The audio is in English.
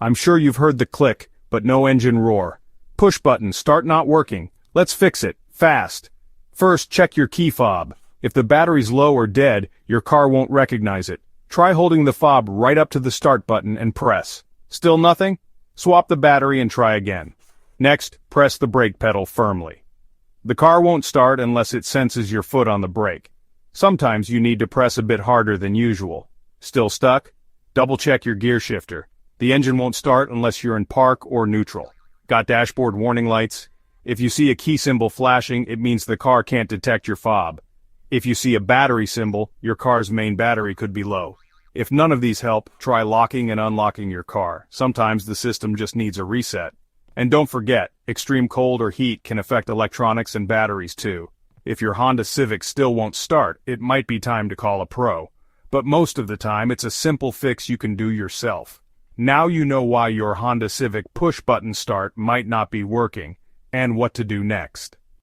I'm sure you've heard the click, but no engine roar. Push button, start not working. Let's fix it, fast. First, check your key fob. If the battery's low or dead, your car won't recognize it. Try holding the fob right up to the start button and press. Still nothing? Swap the battery and try again. Next, press the brake pedal firmly. The car won't start unless it senses your foot on the brake. Sometimes you need to press a bit harder than usual. Still stuck? Double-check your gear shifter. The engine won't start unless you're in park or neutral. Got dashboard warning lights? If you see a key symbol flashing, it means the car can't detect your fob. If you see a battery symbol, your car's main battery could be low. If none of these help, try locking and unlocking your car. Sometimes the system just needs a reset. And don't forget, extreme cold or heat can affect electronics and batteries too. If your Honda Civic still won't start, it might be time to call a pro. But most of the time, it's a simple fix you can do yourself. Now you know why your Honda Civic push-button start might not be working, and what to do next.